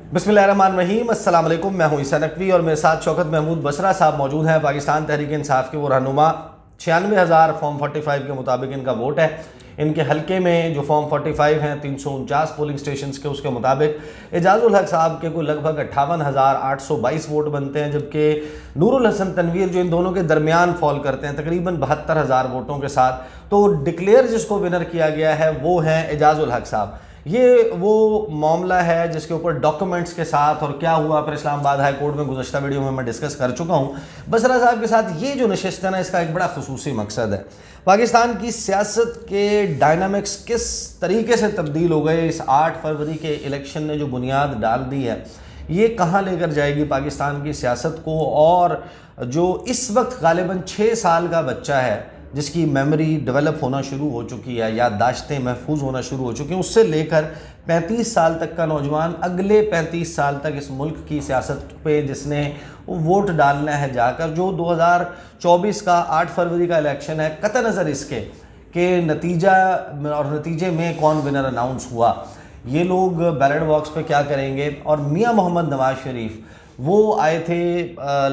बिस्मिल्लाहिर्रहमानिर्रहीम। अस्सलाम वालेकुम। मैं हूं ईसा नकवी और मेरे साथ शौकत महमूद बसरा साहब मौजूद हैं। पाकिस्तान तहरीक इंसाफ के वो रहनुमा। 96,000 फॉर्म 45 के मुताबिक इनका वोट है। इनके हलके में जो फॉर्म 45 हैं 349 पोलिंग स्टेशन के, उसके मुताबिक एजाजुल हक साहब के कोई लगभग 58,822 वोट बनते हैं, जबकि नूरुल हसन तनवीर जो इन दोनों के दरमियान फॉल करते हैं तकरीबन 72,000 वोटों के साथ। तो डिक्लेयर जिसको विनर किया गया है वो हैं एजाजुल हक साहब। ये वो मामला है जिसके ऊपर डॉक्यूमेंट्स के साथ और क्या हुआ फिर इस्लामाबाद हाई कोर्ट में गुज़श्ता वीडियो में मैं डिस्कस कर चुका हूँ। बसरा साहब के साथ ये जो नशिस्त है ना, इसका एक बड़ा खुसूसी मकसद है। पाकिस्तान की सियासत के डायनामिक्स किस तरीके से तब्दील हो गए इस 8 फरवरी के इलेक्शन ने जो बुनियाद डाल दी है, ये कहाँ लेकर जाएगी पाकिस्तान की सियासत को। और जो इस वक्त गालिबन 6 साल का बच्चा है जिसकी मेमोरी डेवलप होना शुरू हो चुकी है, याददाश्तें महफूज होना शुरू हो चुकी हैं, उससे लेकर 35 साल तक का नौजवान अगले 35 साल तक इस मुल्क की सियासत पे जिसने वोट डालना है जाकर, जो 2024 का 8 फरवरी का इलेक्शन है, कतई नज़र इसके कि नतीजा और नतीजे में कौन विनर अनाउंस हुआ, ये लोग बैलेट बॉक्स पे क्या करेंगे। और मियां मोहम्मद नवाज शरीफ वो आए थे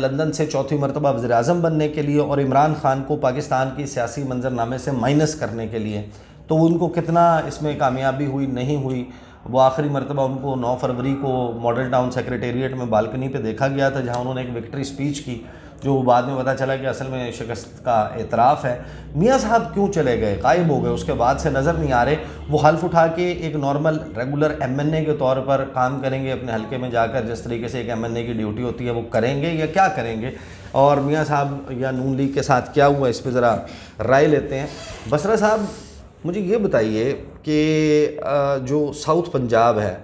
लंदन से चौथी मरतबा वज़ीर-ए-आज़म बनने के लिए और इमरान ख़ान को पाकिस्तान की सियासी मंजरनामे से माइनस करने के लिए। तो उनको कितना इसमें कामयाबी हुई नहीं हुई, वो आखिरी मरतबा उनको 9 फरवरी को मॉडल टाउन सेक्रेटेरिएट में बालकनी पे देखा गया था, जहां उन्होंने एक विक्ट्री स्पीच की, जो बाद में पता चला कि असल में शिकस्त का एतराफ़ है। मियाँ साहब क्यों चले गए, गायब हो गए, उसके बाद से नज़र नहीं आ रहे। वो हल्फ उठा के एक नॉर्मल रेगुलर MNA के तौर पर काम करेंगे, अपने हलके में जाकर जिस तरीके से एक MNA की ड्यूटी होती है वो करेंगे या क्या करेंगे। और मियाँ साहब या नून लीग के साथ क्या हुआ, इस पर ज़रा राय लेते हैं। बसरा साहब, मुझे ये बताइए कि जो साउथ पंजाब है,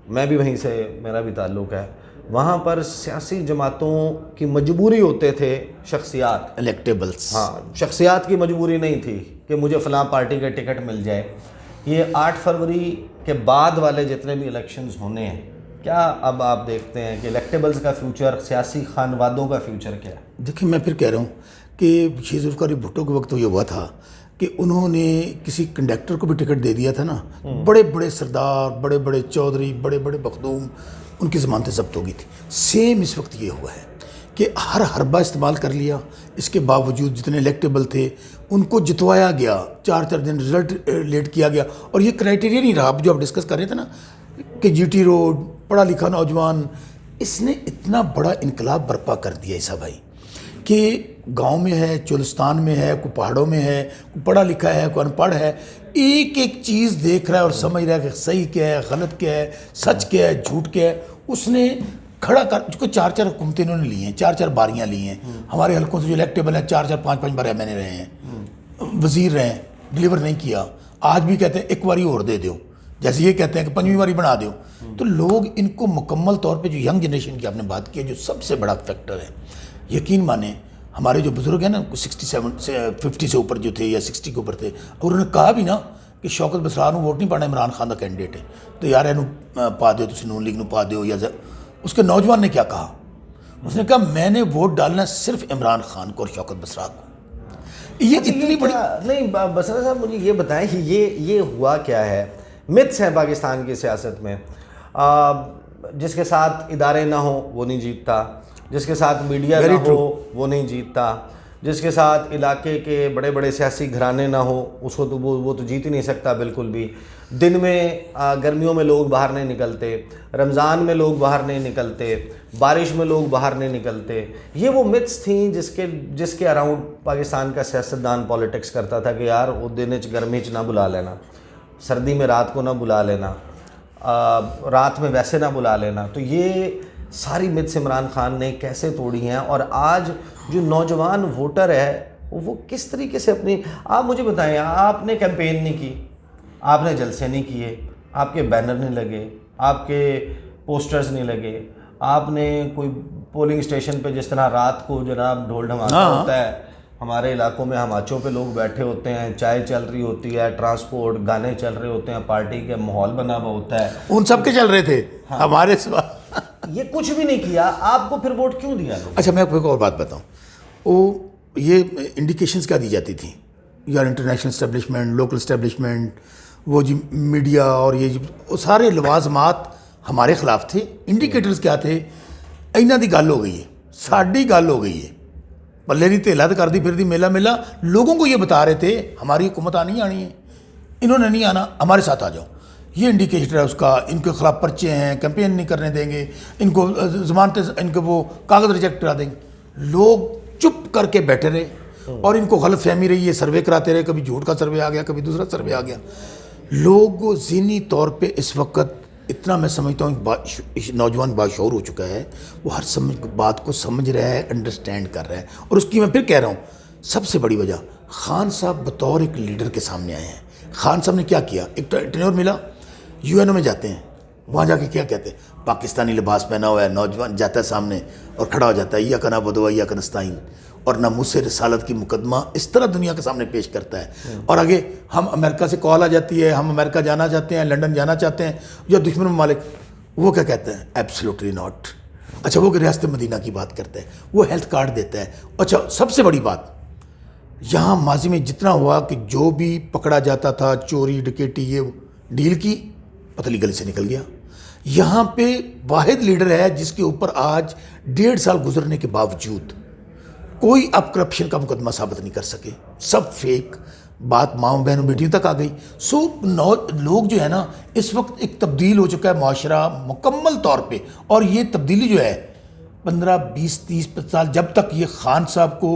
मैं भी वहीं से, मेरा भी ताल्लुक़ है, वहाँ पर सियासी जमातों की मजबूरी होते थे शख्सियात, इलेक्टेबल्स। हाँ, शख्सियात की मजबूरी नहीं थी कि मुझे फ़लाँ पार्टी का टिकट मिल जाए। ये 8 फरवरी के बाद वाले जितने भी इलेक्शंस होने हैं, क्या अब आप देखते हैं कि इलेक्टेबल्स का फ्यूचर, सियासी खानवादों का फ्यूचर क्या है? देखिए, मैं फिर कह रहा हूँ कि शेख ज़ुल्फ़िकार भुट्टो के वक्त तो ये हुआ था कि उन्होंने किसी कंडक्टर को भी टिकट दे दिया था ना, बड़े बड़े सरदार, बड़े बड़े चौधरी, बड़े बड़े मखदूम, उनकी ज़मानतें ज़ब्त हो गई थी। सेम इस वक्त ये हुआ है कि हर हरबा इस्तेमाल कर लिया, इसके बावजूद जितने इलेक्टेबल थे उनको जितवाया गया, 4-4 दिन रिज़ल्ट लेट किया गया। और ये क्राइटेरिया नहीं रहा, जो आप डिस्कस कर रहे थे ना कि GT रोड, पढ़ा लिखा नौजवान, इसने इतना बड़ा इनकलाब बर्पा कर दिया ईसा भाई कि गांव में है, चोलिस्तान में है, कोई पहाड़ों में है, कोई पढ़ा लिखा है, कोई अनपढ़ है, एक एक चीज़ देख रहा है और समझ रहा है कि सही क्या है, गलत क्या है, सच क्या है, झूठ क्या है। उसने खड़ा कर, उसको 4-4 हुकूमतें इन्होंने ली हैं, 4-4 बारियाँ ली हैं। हमारे हल्कों से जो इलेक्टेबल हैं 4-4 5-5 बार MNA रहे हैं, वज़ीर रहे हैं, डिलीवर नहीं किया। आज भी कहते हैं एक बारी और दे दो, जैसे ये कहते हैं कि 5वीं बारी बना दो। तो लोग इनको मुकम्मल तौर पर, जो यंग जनरेशन की आपने बात की है, जो सबसे बड़ा फैक्टर है, यकीन माने हमारे जो बुज़ुर्ग हैं ना, 67 से 50 से ऊपर जो थे या 60 के ऊपर थे, और उन्होंने कहा भी ना कि शौकत बसरा नूं वोट नहीं पाना, इमरान खान का कैंडिडेट है, तो यार इनू पा दो, तुम नून लीग नूं पा दो। या उसके नौजवान ने क्या कहा, उसने कहा मैंने वोट डालना सिर्फ इमरान खान को और शौकत बसरा को। ये इतनी बड़ी नहीं। बसरा साहब, मुझे ये बताएं कि ये हुआ क्या है। मिथ्स हैं पाकिस्तान की सियासत में, जिसके साथ इदारे ना हो वो नहीं जीतता, जिसके साथ मीडिया ना हो वो नहीं जीतता, जिसके साथ इलाके के बड़े बड़े सियासी घराने ना हो उसको तो वो तो जीत ही नहीं सकता बिल्कुल भी। दिन में गर्मियों में लोग बाहर नहीं निकलते, रमज़ान में लोग बाहर नहीं निकलते, बारिश में लोग बाहर नहीं निकलते। ये वो मिथ्स थी जिसके अराउंड पाकिस्तान का सियासतदान पॉलिटिक्स करता था कि यार वो दिन गर्मी च ना बुला लेना, सर्दी में रात को ना बुला लेना, रात में वैसे ना बुला लेना। तो ये सारी मिथ्स इमरान खान ने कैसे तोड़ी हैं। और आज जो नौजवान वोटर है वो किस तरीके से अपनी, आप मुझे बताएं, आपने कैंपेन नहीं की, आपने जलसे नहीं किए, आपके बैनर नहीं लगे, आपके पोस्टर्स नहीं लगे, आपने कोई पोलिंग स्टेशन पे जिस तरह रात को जनाब ढोल ढमाका होता है, हमारे इलाकों में हमाचों पे लोग बैठे होते हैं, चाय चल रही होती है, ट्रांसपोर्ट, गाने चल रहे होते हैं, पार्टी के माहौल बना हुआ होता है, उन सब के चल रहे थे। हाँ। हमारे ये कुछ भी नहीं किया, आपको फिर वोट क्यों दिया लोग? अच्छा, मैं आपको एक और बात बताऊं, वो ये इंडिकेशंस क्या दी जाती थी, यार इंटरनेशनल इस्टेब्लिशमेंट, लोकल इस्टेब्लिशमेंट, वो जी मीडिया और ये वो सारे लवाजमात ہمارے خلاف تھے. انڈیکیٹرز کیا تھے؟ ਇਹਨਾਂ ਦੀ ਗੱਲ ਹੋ गई है, साड़ी गल हो गई है, पल्ले दी तेला तो कर दी फिर दी मेला मेला. लोगों को ये बता रहे थे हमारी हुकूमत आनी आनी है, इन्होंने नहीं आना, हमारे साथ आ जाओ. ये इंडिकेटर है उसका. इनके खिलाफ पर्चे हैं, कैंपेन नहीं करने देंगे, इनको ज़मानतें, इनके वो कागज़ रिजेक्ट करा देंगे. लोग चुप करके बैठे रहे और इनको गलत फहमी रही. ये सर्वे कराते रहे, कभी झूठ का सर्वे आ गया, कभी दूसरा सर्वे आ गया. लोग ज़हनी तौर पे इस वक्त इतना मैं समझता हूँ नौजवान बाशऊर हो चुका है, वो हर बात को समझ रहा है, अंडरस्टैंड कर रहा है. और उसकी मैं फिर कह रहा हूँ सबसे बड़ी वजह खान साहब बतौर एक लीडर के सामने आए हैं. खान साहब ने क्या किया? एक टेन्योर मिला, यूएनओ में जाते हैं, वहाँ जाके क्या कहते हैं? पाकिस्तानी लिबास पहना हुआ है नौजवान जाता है सामने और खड़ा हो जाता है, या कना बदवा या कनस्ताइन, और नामूस रसालत की मुकदमा इस तरह दुनिया के सामने पेश करता है. और आगे हम अमेरिका से कॉल आ जाती है, हम अमेरिका जाना चाहते हैं, लंदन जाना चाहते हैं, या दुश्मन ममालिक, वो क्या कहते हैं? Absolutely not. अच्छा, वो रियासत मदीना की बात करता है, वो हेल्थ कार्ड देता है. अच्छा, सबसे बड़ी बात यहाँ माजी में जितना हुआ कि जो भी पकड़ा जाता था चोरी डकैती ये डील की पतली गली से निकल गया. यहाँ पे वाहिद लीडर है जिसके ऊपर आज 1.5 साल गुजरने के बावजूद कोई अब करप्शन का मुकदमा साबित नहीं कर सके. सब फेक बात माओ बहनों बेटियों तक आ गई. सो लोग जो है ना इस वक्त एक तब्दील हो चुका है माशरा मुकम्मल तौर पे. और ये तब्दीली जो है 15, 20, 30, 50 साल जब तक ये खान साहब को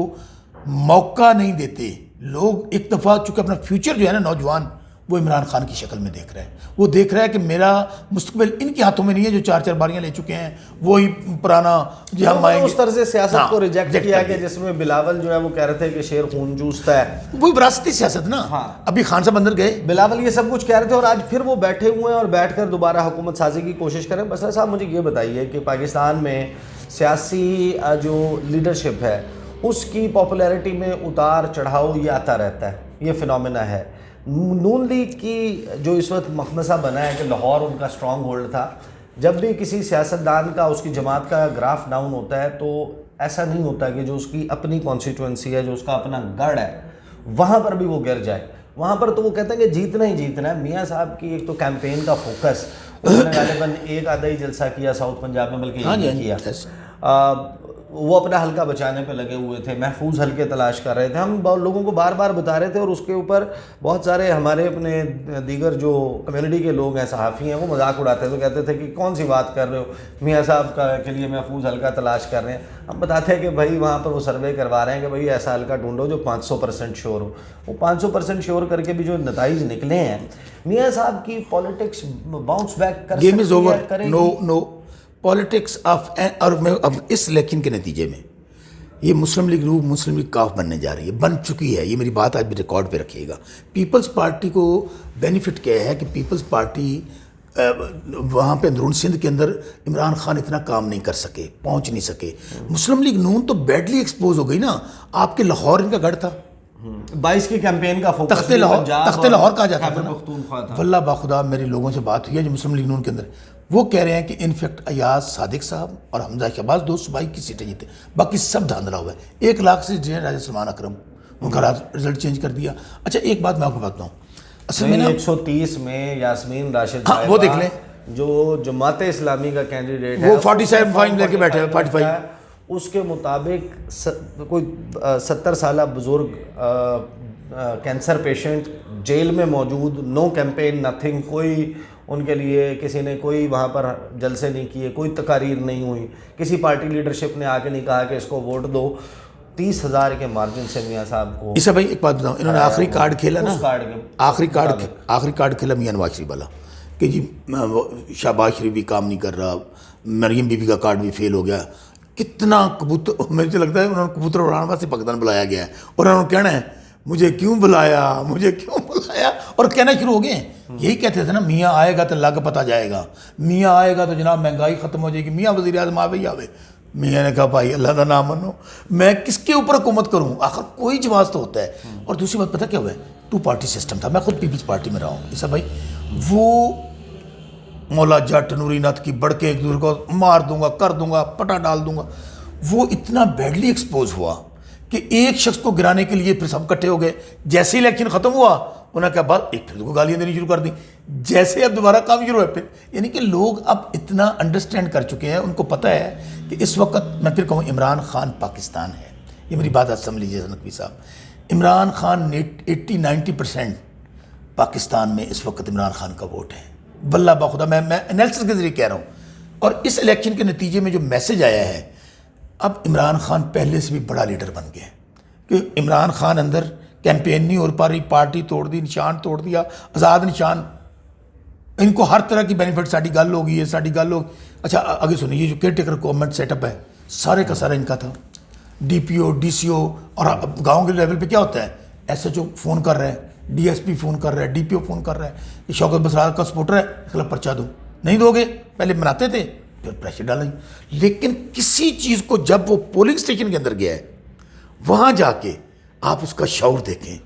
मौका नहीं देते, लोग एक दफ़ा चूँकि अपना फ्यूचर जो है ना नौजवान वो इमरान खान की शक्ल में देख रहा है. वो देख रहा है कि मेरा मुस्तकबिल इनके हाथों में नहीं है जो 4 बारियां ले चुके हैं, वही पुराना जो हम आएंगे. उस तरह से सियासत को रिजेक्ट किया कि जिसमें बिलावल जो है वो कह रहे थे कि शेर खून चूसता है, वही विरासती सियासत ना. हाँ. अभी खान साहब अंदर गए, बिलावल ये सब कुछ कह रहे थे और आज फिर वो बैठे हुए हैं और बैठकर दोबारा हुकूमत साजी की कोशिश करें. बसरा साहब मुझे ये बताइए कि पाकिस्तान में सियासी जो लीडरशिप है उसकी पॉपुलैरिटी में उतार चढ़ाव ये आता रहता है, ये फिनोमेना है. नून लीग की जो इस वक्त मखमसा बना है कि लाहौर उनका स्ट्रॉन्ग होल्ड था, जब भी किसी सियासतदान का उसकी जमात का ग्राफ डाउन होता है तो ऐसा नहीं होता कि जो उसकी अपनी कॉन्स्टिट्यूंसी है, जो उसका अपना गढ़ है, वहाँ पर भी वो गिर जाए. वहाँ पर तो वो कहते हैं कि जीतना ही जीतना है. मियाँ साहब की एक तो कैंपेन का फोकस, उन्होंने गालिबन एक आधा ही जलसा किया साउथ पंजाब में, बल्कि नहीं किया. वो अपना हल्का बचाने पे लगे हुए थे, महफूज हल्के तलाश कर रहे थे. हम लोगों को बार बार बता रहे थे और उसके ऊपर बहुत सारे हमारे अपने दीगर जो कम्युनिटी के लोग हैं, सहाफ़ी हैं, वो मजाक उड़ाते थे. तो कहते थे कि कौन सी बात कर रहे हो, मियाँ साहब के लिए महफूज हल्का तलाश कर रहे हैं. हम बताते हैं कि भाई वहाँ पर वो सर्वे करवा रहे हैं कि भाई ऐसा हल्का ढूंढो जो 500% श्योर हो. वो 500% श्योर करके भी जो नताइज निकले हैं, मियाँ साहब की पॉलिटिक्स बाउंस बैक कर game is over. No politics off. और मैं अब इस इलेक्शन के नतीजे में ये मुस्लिम लीग नून मुस्लिम लीग काफ बनने जा रही है, बन चुकी है. ये मेरी बात आज भी रिकॉर्ड पे रखिएगा. पीपल्स पार्टी को बेनिफिट क्या है कि पीपल्स पार्टी वहाँ पे अंदरून सिंध के अंदर इमरान खान इतना काम नहीं कर सके, पहुँच नहीं सके. मुस्लिम लीग नून तो बैडली एक्सपोज हो गई ना. आपके लाहौर इनका गढ़ था, 22 की कैंपेन का फोकस तख्ते लाहौर कहा जाता था. वल्लाह बाखुदा मेरे लोगों से बात हुई है जो मुस्लिम लीग नून के अंदर, वो कह रहे हैं कि इनफैक्ट अयाज सादिक साहब और हमजा शहबाज 2 सूबाई की सीटें जीते, बाकी सब धांधला हुआ है. 1 लाख से जिन्हें राजा सलमान अकरम उनका रिजल्ट चेंज कर दिया. अच्छा, एक बात मैं आपको बताता हूँ, असल में 130 में यास्मीन राशिद, हाँ, वो देख लें, जो जमात इस्लामी का कैंडिडेट है वो 47 पॉइंट लेके बैठे हैं. 45 उसके मुताबिक कोई 70 साल बुजुर्ग कैंसर पेशेंट जेल में मौजूद, नो कैंपेन नथिंग, कोई उनके लिए किसी ने कोई वहाँ पर जलसे नहीं किए, कोई तकारीर नहीं हुई, किसी पार्टी लीडरशिप ने आके नहीं कहा कि इसको वोट दो. 30,000 के मार्जिन से मियाँ साहब को. इसे भाई एक बात बताऊँ, इन्होंने आखिरी कार्ड खेला ना, आखिरी कार्ड खेला मियाँ नवाज शरीफ वाला कि जी शहबाज शरीफ भी काम नहीं कर रहा, मरियम बीबी का कार्ड भी फेल हो गया. कितना कबूतर, मुझे तो लगता है उन्होंने कबूतर उड़ाने वास्ते पाकिस्तान बुलाया गया है और उन्होंने कहना है मुझे क्यों बुलाया, मुझे क्यों बुलाया, और कहना शुरू हो गए. यही कहते थे ना, मियाँ आएगा तो लग पता जाएगा, मियाँ आएगा तो जनाब महंगाई ख़त्म हो जाएगी, मियाँ वज़ीर आज़म आवे ही आवे. मियाँ ने कहा भाई अल्लाह का नाम मानो, मैं किसके ऊपर हुकूमत करूँ, आखिर कोई जवाब तो होता है. और दूसरी बात पता क्या हुआ है, 2 पार्टी सिस्टम था. मैं खुद पीपल्स पार्टी में रहा हूँ. इसा भाई वो मौला जट नूरी नथ की बढ़ के एक दूसरे को मार दूंगा, कर दूंगा, पटा डाल दूंगा, वो इतना बैडली एक्सपोज हुआ कि एक शख्स को गिराने के लिए फिर सब इकट्ठे हो गए. जैसे इलेक्शन ख़त्म हुआ انہوں نے کہا بات ایک پھر کو گالیاں دینی شروع کر دیں، جیسے اب دوبارہ کام شروع ہے پھر، یعنی کہ لوگ اب اتنا انڈرسٹینڈ کر چکے ہیں، ان کو پتہ ہے کہ اس وقت میں پھر کہوں عمران خان پاکستان ہے. یہ میری بات آپ سمجھ لیجیے نقوی صاحب، عمران خان 80-90% پاکستان میں اس وقت عمران خان کا ووٹ ہے. واللہ باخدا میں انیلسس کے ذریعے کہہ رہا ہوں. اور اس الیکشن کے نتیجے میں جو میسج آیا ہے، اب عمران خان پہلے سے بھی بڑا لیڈر بن گیا کہ عمران خان اندر کیمپین نہیں ہو پا رہی، پارٹی توڑ دی، نشان توڑ دیا، آزاد نشان، ان کو ہر طرح کی بینیفٹ، ساڑھی گل ہو گئی ہے، ساڑھی گل ہو. اچھا آگے سنیں، یہ جو caretaker government set up ہے سارے کا سارا ان کا تھا. ڈی پی او، ڈی سی او، اور گاؤں کے لیول پہ کیا ہوتا ہے، ایس ایچ او فون کر رہے ہیں، ڈی ایس پی فون کر رہا ہے، ڈی پی او فون کر رہا ہے کہ شوکت بسرار کا سپورٹر ہے اس خلاف پرچہ دو. نہیں دو گے، پہلے مناتے تھے پھر پریشر ڈالیں. لیکن کسی چیز کو جب وہ پولنگ اسٹیشن کے اندر گیا ہے، وہاں جا کے آپ اس کا شعور دیکھیں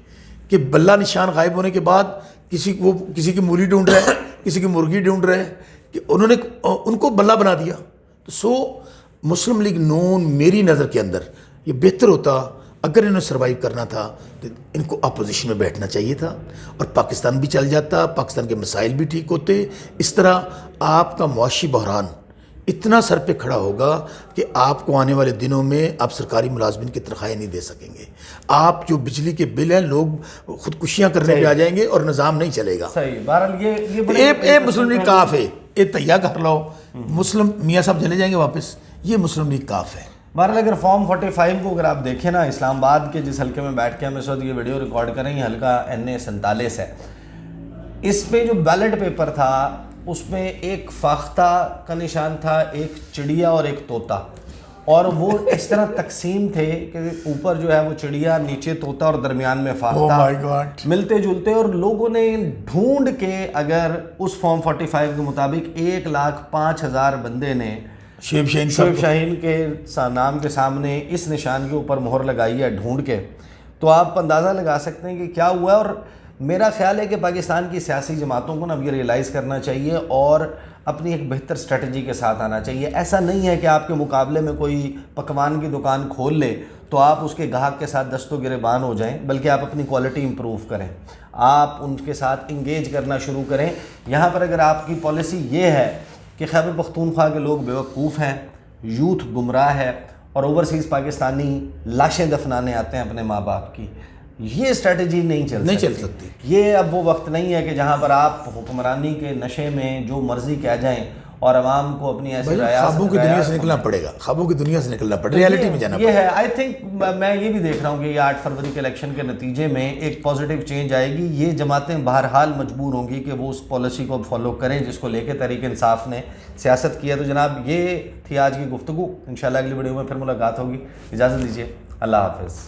کہ بلہ نشان غائب ہونے کے بعد کسی کی مولی ڈھونڈ رہا ہے، کسی کی مرغی ڈھونڈ رہے ہیں، کہ انہوں نے ان کو بلہ بنا دیا. تو مسلم لیگ نون میری نظر کے اندر یہ بہتر ہوتا اگر انہوں نے سروائیو کرنا تھا تو ان کو اپوزیشن میں بیٹھنا چاہیے تھا اور پاکستان بھی چل جاتا، پاکستان کے مسائل بھی ٹھیک ہوتے. اس طرح آپ کا معاشی بحران اتنا سر پہ کھڑا ہوگا کہ آپ کو آنے والے دنوں میں آپ سرکاری ملازمین کی تنخواہیں نہیں دے سکیں گے. آپ جو بجلی کے بل ہیں لوگ خودکشیاں کرنے پہ آ جائیں گے اور نظام نہیں چلے گا. صحیح. بہرحال یہ اے مسلم لیگ کاف ہے، اے تیہ کر لو، مسلم میاں صاحب چلے جائیں گے واپس، یہ مسلم لیگ کاف ہے. بہرحال اگر فارم 45 کو اگر آپ دیکھیں نا، اسلام آباد کے جس حلقے میں بیٹھ کے ہم اس وقت یہ ویڈیو ریکارڈ کریں، یہ حلقہ NA 47 ہے. اس پہ جو بیلٹ پیپر تھا اس میں ایک فاختہ کا نشان تھا، ایک چڑیا اور ایک طوطا، اور وہ اس طرح تقسیم تھے کہ اوپر جو ہے وہ چڑیا، نیچے طوطا اور درمیان میں فاختہ ملتے جلتے. اور لوگوں نے ڈھونڈ کے اگر اس فارم 45 کے مطابق 1,05,000 بندے نے شعیب شاہین کے نام کے سامنے اس نشان کے اوپر مہر لگائی ہے ڈھونڈ کے. تو آپ اندازہ لگا سکتے ہیں کہ کیا ہوا ہے. اور میرا خیال ہے کہ پاکستان کی سیاسی جماعتوں کو نا اب یہ ریئلائز کرنا چاہیے اور اپنی ایک بہتر اسٹریٹجی کے ساتھ آنا چاہیے. ایسا نہیں ہے کہ آپ کے مقابلے میں کوئی پکوان کی دکان کھول لے تو آپ اس کے گاہک کے ساتھ دست و گریبان ہو جائیں، بلکہ آپ اپنی کوالٹی امپروو کریں، آپ ان کے ساتھ انگیج کرنا شروع کریں. یہاں پر اگر آپ کی پالیسی یہ ہے کہ خیبر پختونخوا کے لوگ بیوقوف ہیں، یوتھ گمراہ ہے اور اوورسیز پاکستانی لاشیں دفنانے آتے ہیں اپنے ماں باپ کی، یہ اسٹریٹجی نہیں چل سکتی. یہ اب وہ وقت نہیں ہے کہ جہاں پر آپ حکمرانی کے نشے میں جو مرضی کہہ جائیں اور عوام کو اپنی ایسی خوابوں کی دنیا سے نکلنا پڑے گا، خوابوں کی دنیا سے نکلنا پڑے گا، ریالٹی میں جانا پڑے گا. یہ ہے. آئی تھنک میں یہ بھی دیکھ رہا ہوں کہ یہ 8 فروری کے الیکشن کے نتیجے میں ایک پازیٹیو چینج آئے گی. یہ جماعتیں بہرحال مجبور ہوں گی کہ وہ اس پالیسی کو فالو کریں جس کو لے کے تحریک انصاف نے سیاست کیا. تو جناب یہ تھی آج کی گفتگو. انشاءاللہ اگلی ویڈیو میں پھر ملاقات ہوگی. اجازت دیجیے. اللہ حافظ.